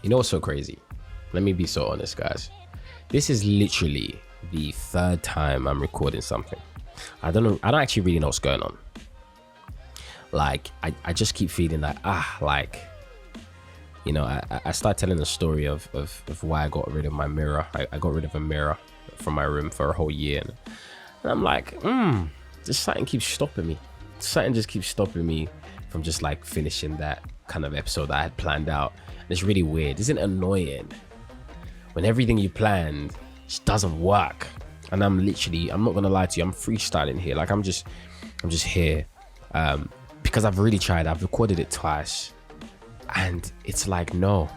You know what's so crazy? Let me be so honest, guys. This is literally the third time I'm recording something. I don't actually really know what's going on. Like, I just keep feeling like, I start telling the story of why I got rid of my mirror. I got rid of a mirror from my room for a whole year. And I'm like, just something keeps stopping me. Something just keeps stopping me from just like finishing that kind of episode that I had planned out. And it's really weird. Isn't it annoying when everything you planned just doesn't work? And I'm not gonna lie to you, I'm freestyling here. Like I'm just here because I've really tried. I've recorded it twice and it's like, no,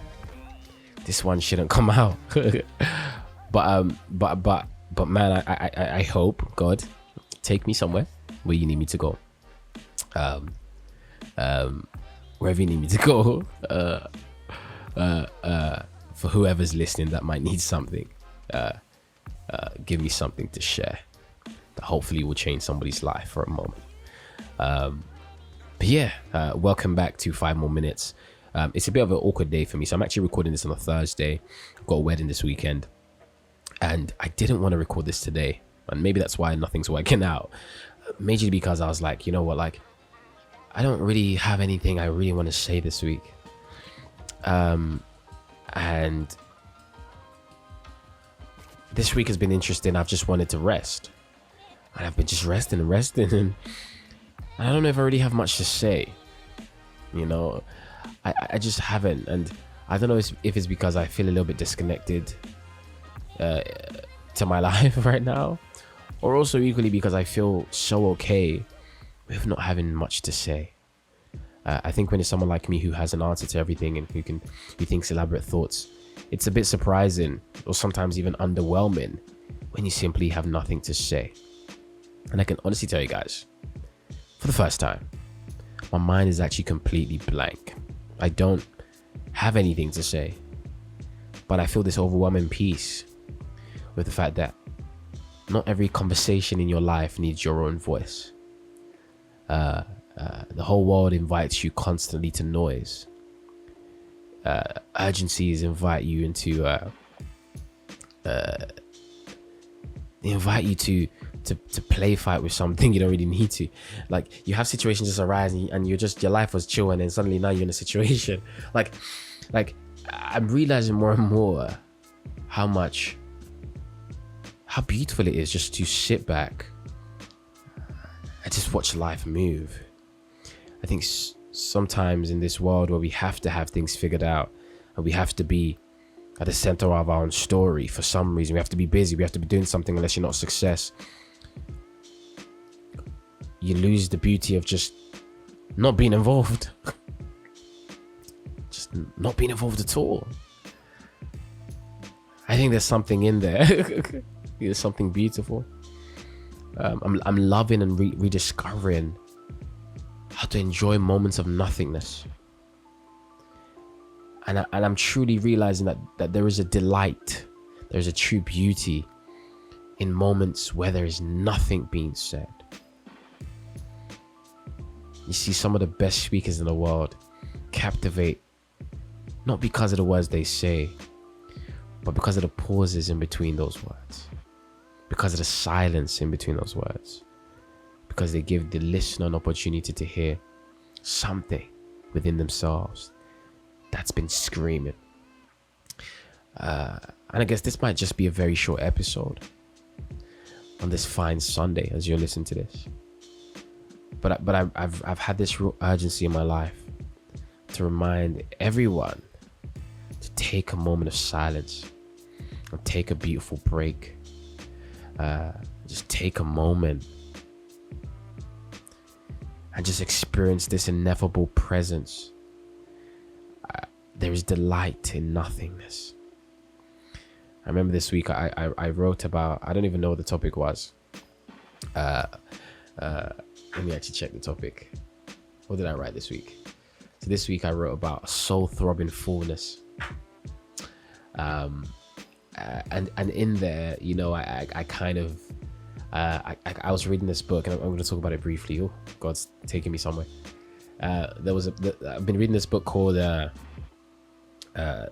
this one shouldn't come out. but man, I hope, God, take me somewhere where you need me to go. Wherever you need me to go. For whoever's listening that might need something, give me something to share that hopefully will change somebody's life for a moment. But yeah, welcome back to 5 More Minutes. It's a bit of an awkward day for me, so I'm actually recording this on a Thursday. I've got a wedding this weekend and I didn't want to record this today, and maybe that's why nothing's working out, majorly because I was like, you know what, like I don't really have anything I really want to say this week. And this week has been interesting. I've just wanted to rest, and I've been just resting, and I don't know if I really have much to say. You know, I just haven't, and I don't know if it's because I feel a little bit disconnected to my life right now, or also equally because I feel so okay with not having much to say. I think when it's someone like me who has an answer to everything and who thinks elaborate thoughts, it's a bit surprising or sometimes even underwhelming when you simply have nothing to say. And I can honestly tell you guys, for the first time, my mind is actually completely blank. I don't have anything to say, but I feel this overwhelming peace with the fact that not every conversation in your life needs your own voice. The whole world invites you constantly to noise. Urgencies invite you into they invite you to play fight with something you don't really need to. Like, you have situations just arise and your life was chill, and then suddenly now you're in a situation like I'm realizing more and more how beautiful it is just to sit back and just watch life move. I think sometimes in this world where we have to have things figured out and we have to be at the center of our own story for some reason, we have to be busy, we have to be doing something, unless you're not a success, you lose the beauty of just not being involved. Just not being involved at all. I think there's something in there. There's something beautiful. I'm loving and rediscovering how to enjoy moments of nothingness, and I'm truly realizing that there is a delight, there's a true beauty in moments where there is nothing being said. You see, some of the best speakers in the world captivate not because of the words they say, but because of the pauses in between those words, because of the silence in between those words, because they give the listener an opportunity to hear something within themselves that's been screaming. And I guess this might just be a very short episode on this fine Sunday as you're listening to this. But I've had this real urgency in my life to remind everyone to take a moment of silence and take a beautiful break. Just take a moment and just experience this ineffable presence. There is delight in nothingness. I remember this week I wrote about, I don't even know what the topic was. Let me actually check the topic. What did I write this week? So this week I wrote about soul throbbing fullness. And in there, you know, I kind of I was reading this book, and I'm going to talk about it briefly. Oh, God's taking me somewhere. I've been reading this book called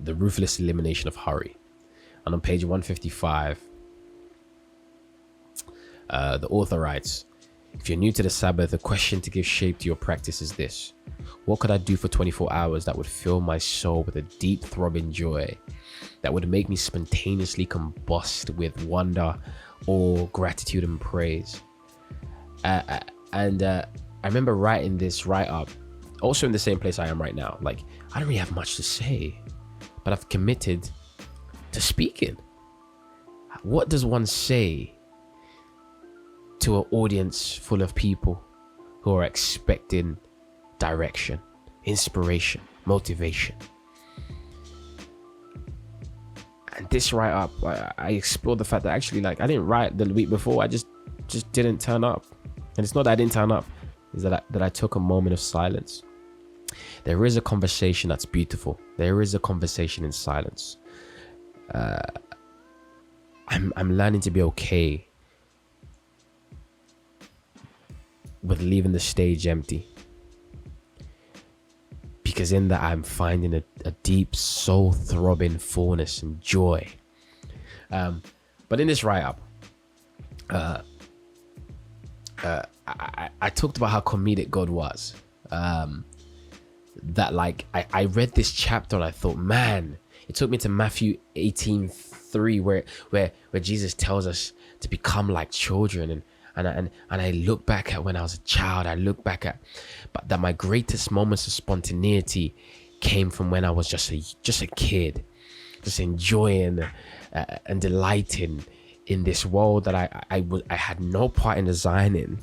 The Ruthless Elimination of Hurry. And on page 155, the author writes, if you're new to the Sabbath, the question to give shape to your practice is this: what could I do for 24 hours that would fill my soul with a deep throbbing joy that would make me spontaneously combust with wonder, awe, gratitude, and praise? I remember writing this write-up also in the same place I am right now. Like, I don't really have much to say, but I've committed to speaking. What does one say to an audience full of people who are expecting direction, inspiration, motivation? And this write-up, I explored the fact that actually, like, I didn't write the week before. I just didn't turn up. And it's not that I didn't turn up, it's that I took a moment of silence. There is a conversation that's beautiful. There is a conversation in silence. I'm learning to be okay with leaving the stage empty, because in that I'm finding a deep soul throbbing fullness and joy. But in this write-up, I talked about how comedic God was. That, like, I read this chapter and I thought, man, it took me to Matthew 18:3, where Jesus tells us to become like children. And I look back at when I was a child. I look back at, but that my greatest moments of spontaneity came from when I was just a kid, just enjoying and delighting in this world that I had no part in designing,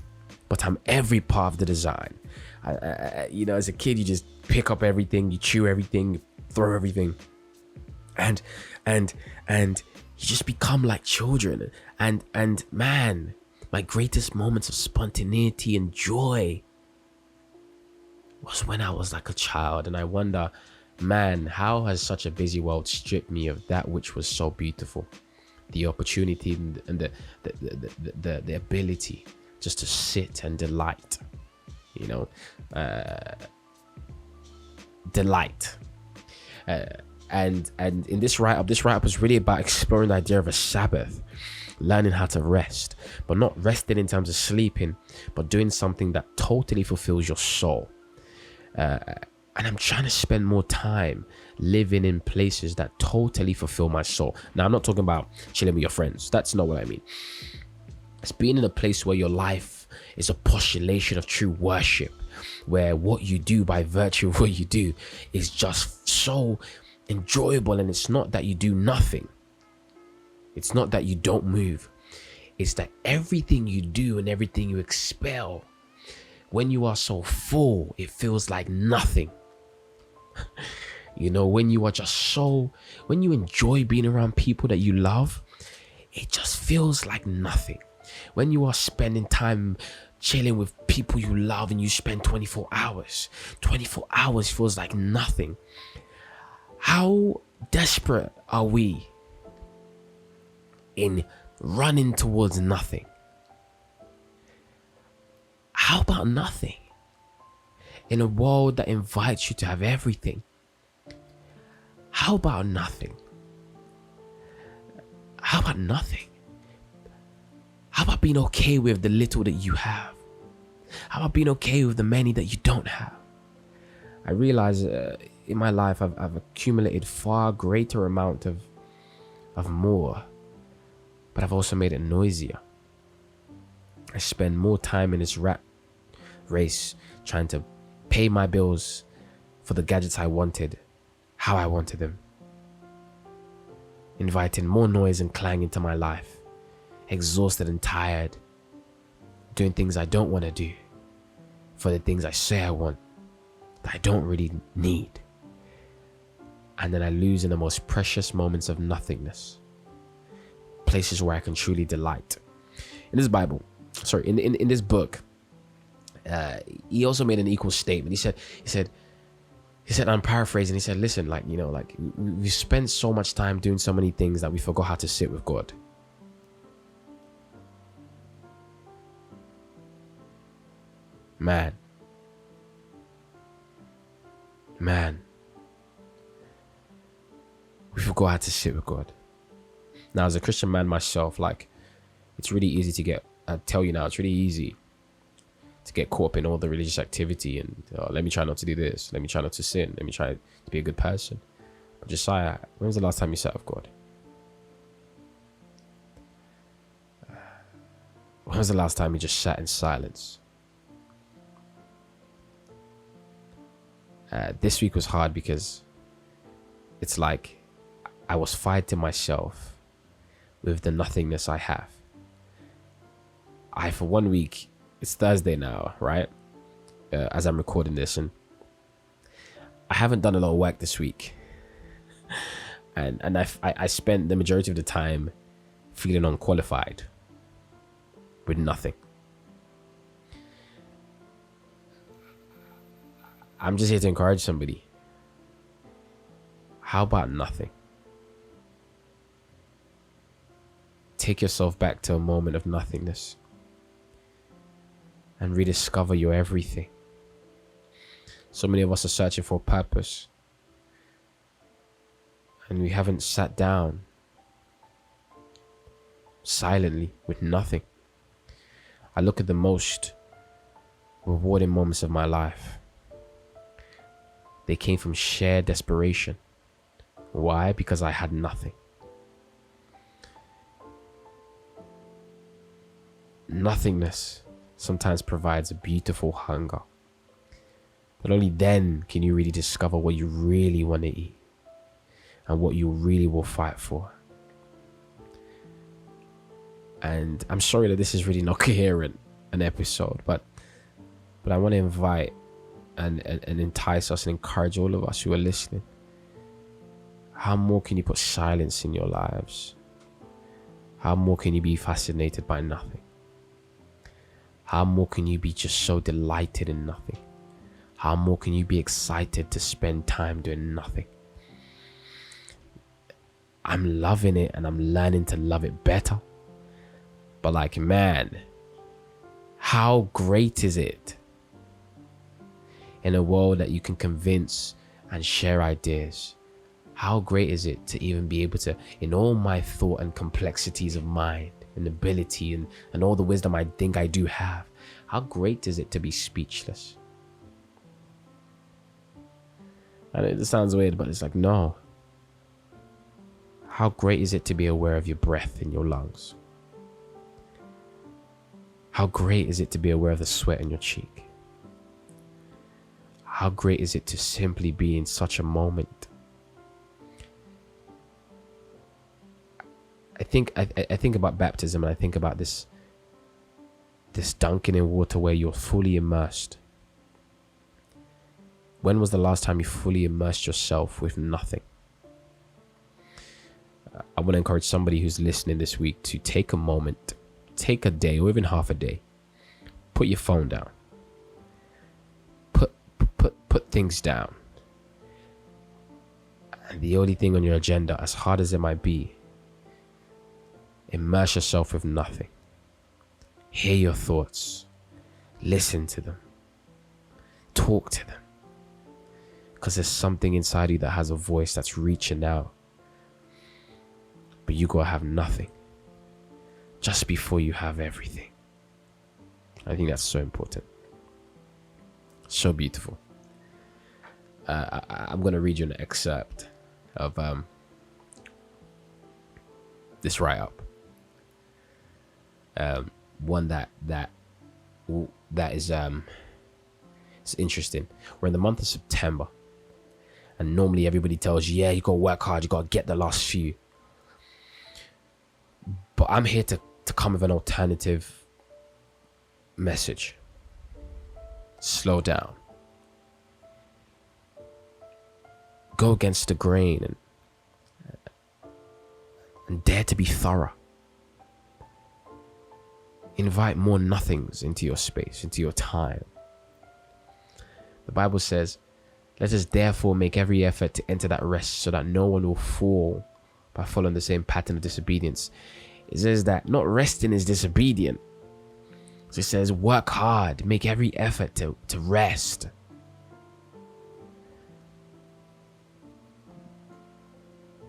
but I'm every part of the design. As a kid, you just pick up everything, you chew everything, you throw everything, and you just become like children. And man, my greatest moments of spontaneity and joy was when I was like a child. And I wonder, man, how has such a busy world stripped me of that which was so beautiful? The opportunity and the ability just to sit and delight, delight. And in this write-up was really about exploring the idea of a Sabbath, learning how to rest, but not resting in terms of sleeping, but doing something that totally fulfills your soul. And I'm trying to spend more time living in places that totally fulfill my soul. Now, I'm not talking about chilling with your friends. That's not what I mean. It's being in a place where your life is a postulation of true worship, where what you do by virtue of what you do is just so enjoyable. And it's not that you do nothing. It's not that you don't move. It's that everything you do and everything you expel, when you are so full, it feels like nothing. When you are just when you enjoy being around people that you love, it just feels like nothing. When you are spending time chilling with people you love and you spend 24 hours feels like nothing. How desperate are we in running towards nothing? How about nothing? In a world that invites you to have everything, how about nothing? How about nothing? How about being okay with the little that you have? How about being okay with the many that you don't have? I realize in my life I've accumulated far greater amount of more, but I've also made it noisier. I spend more time in this rat race trying to pay my bills for the gadgets I wanted, how I wanted them, inviting more noise and clang into my life, exhausted and tired, doing things I don't want to do for the things I say I want that I don't really need. And then I lose in the most precious moments of nothingness, places where I can truly delight. In this in this book, he also made an equal statement. He said, I'm paraphrasing. He said, listen, we spent so much time doing so many things that we forgot how to sit with God. Man. forgot how to sit with God. Now, as a Christian man myself, like, it's really easy to get, I tell you now, it's really easy to get caught up in all the religious activity and let me try not to do this. Let me try not to sin. Let me try to be a good person. But Josiah, when was the last time you sat with God? When was the last time you just sat in silence? This week was hard because it's like I was fighting myself with the nothingness I have. For 1 week, it's Thursday now, right? As I'm recording this, and I haven't done a lot of work this week. And I spent the majority of the time feeling unqualified with nothing. I'm just here to encourage somebody. How about nothing? Take yourself back to a moment of nothingness and rediscover your everything. So many of us are searching for a purpose, and we haven't sat down silently with nothing. I look at the most rewarding moments of my life. They came from sheer desperation. Why? Because I had nothing. Nothingness sometimes provides a beautiful hunger. But only then can you really discover what you really want to eat and what you really will fight for. And I'm sorry that this is really not coherent, an episode, but I want to invite and entice us and encourage all of us who are listening. How more can you put silence in your lives? How more can you be fascinated by nothing? How more can you be just so delighted in nothing? How more can you be excited to spend time doing nothing? I'm loving it and I'm learning to love it better. But like, man, how great is it in a world that you can convince and share ideas? How great is it to even be able to, in all my thought and complexities of mind and ability and all the wisdom I think I do have, how great is it to be speechless? And it sounds weird, but it's like, no. How great is it to be aware of your breath in your lungs? How great is it to be aware of the sweat in your cheek? How great is it to simply be in such a moment? I think about baptism, and I think about this dunking in water where you're fully immersed. When was the last time you fully immersed yourself with nothing? I want to encourage somebody who's listening this week to take a moment, take a day or even half a day. Put your phone down. Put things down. And the only thing on your agenda, as hard as it might be, immerse yourself with nothing. Hear your thoughts. Listen to them. Talk to them. Because there's something inside you that has a voice that's reaching out. But you gotta have nothing just before you have everything. I think that's so important. So beautiful. I'm gonna read you an excerpt of this write-up. One that is it's interesting. We're in the month of September, and normally everybody tells you, yeah, you gotta work hard, you gotta get the last few. But I'm here to come with an alternative message. Slow down. Go against the grain and dare to be thorough. Invite more nothings into your space, into your time. The Bible says, let us therefore make every effort to enter that rest so that no one will fall by following the same pattern of disobedience. It says that not resting is disobedient. So it says work hard, make every effort to rest.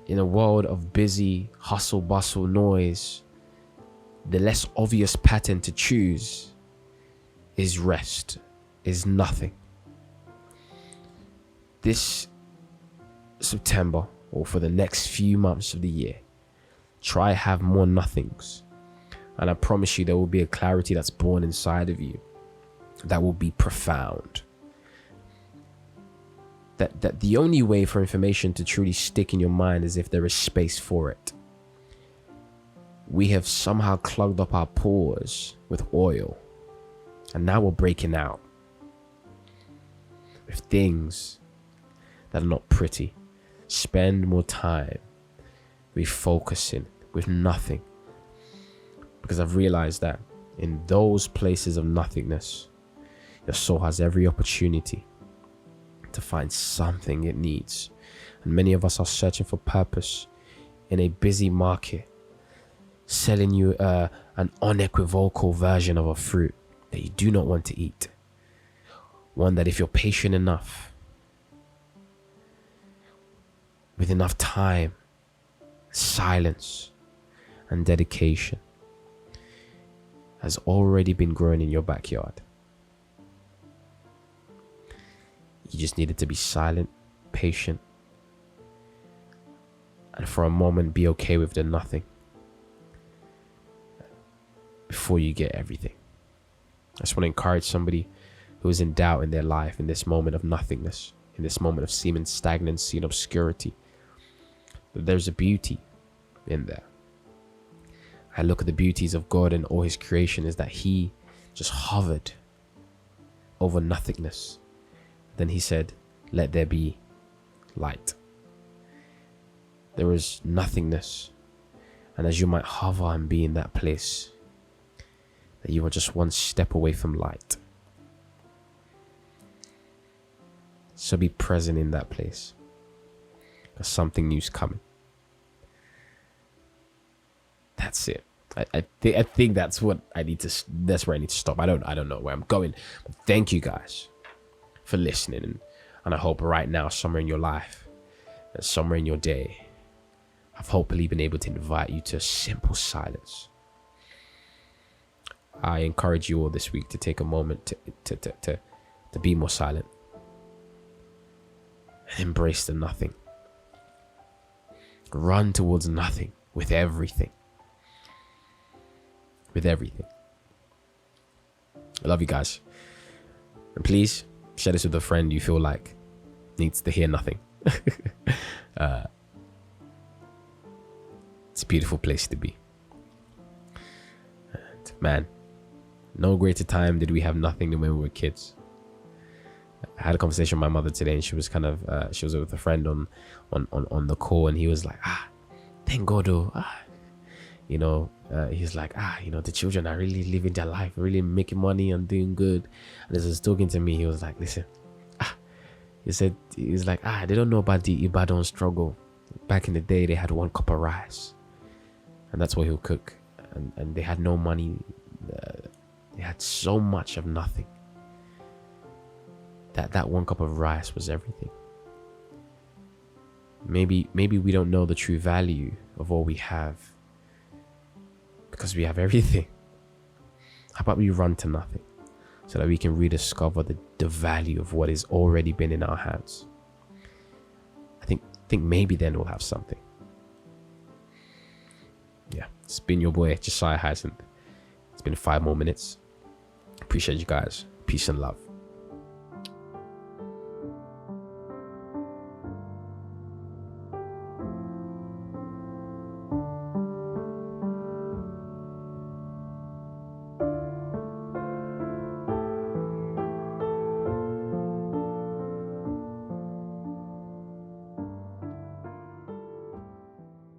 in a world of busy, hustle, bustle, noise, the less obvious pattern to choose is rest, is nothing. This September, or for the next few months of the year, try have more nothings. And I promise you there will be a clarity that's born inside of you that will be profound. That the only way for information to truly stick in your mind is if there is space for it. We have somehow clogged up our pores with oil, and now we're breaking out with things that are not pretty. Spend more time refocusing with nothing, because I've realized that in those places of nothingness, your soul has every opportunity to find something it needs. And many of us are searching for purpose in a busy market, selling you an unequivocal version of a fruit that you do not want to eat. One that if you're patient enough, with enough time, silence, and dedication, has already been grown in your backyard. You just needed to be silent, patient, and for a moment be okay with the nothing before you get everything. I just want to encourage somebody who is in doubt in their life, in this moment of nothingness, in this moment of seeming stagnancy and obscurity, that there's a beauty in there. I look at the beauties of God and all his creation is that he just hovered over nothingness. Then he said, let there be light. There is nothingness. And as you might hover and be in that place, that you are just one step away from light. So be present in that place, because something new's coming. That's it. I think that's what I need to. That's where I need to stop. I don't know where I'm going. But thank you guys for listening, and I hope right now, somewhere in your life, and somewhere in your day, I've hopefully been able to invite you to simple silence. I encourage you all this week to take a moment to be more silent and embrace the nothing. Run towards nothing with everything. With everything. I love you guys. And please share this with a friend you feel like needs to hear nothing. It's a beautiful place to be. And man, no greater time did we have nothing than when we were kids. I had a conversation with my mother today, and she was kind of she was with a friend on the call, and he was like, thank God, he's like, the children are really living their life, really making money and doing good. And as he was talking to me, he was like, listen, he's like, they don't know about the Ibadan struggle. Back in the day, they had 1 cup of rice, and that's what he'll cook, and they had no money. They had so much of nothing. That 1 cup of rice was everything. Maybe we don't know the true value of what we have because we have everything. How about we run to nothing so that we can rediscover the value of what has already been in our hands? I think maybe then we'll have something. Yeah, it's been your boy Josiah Hyacinth. It's been 5 more minutes. Appreciate you guys. Peace and love.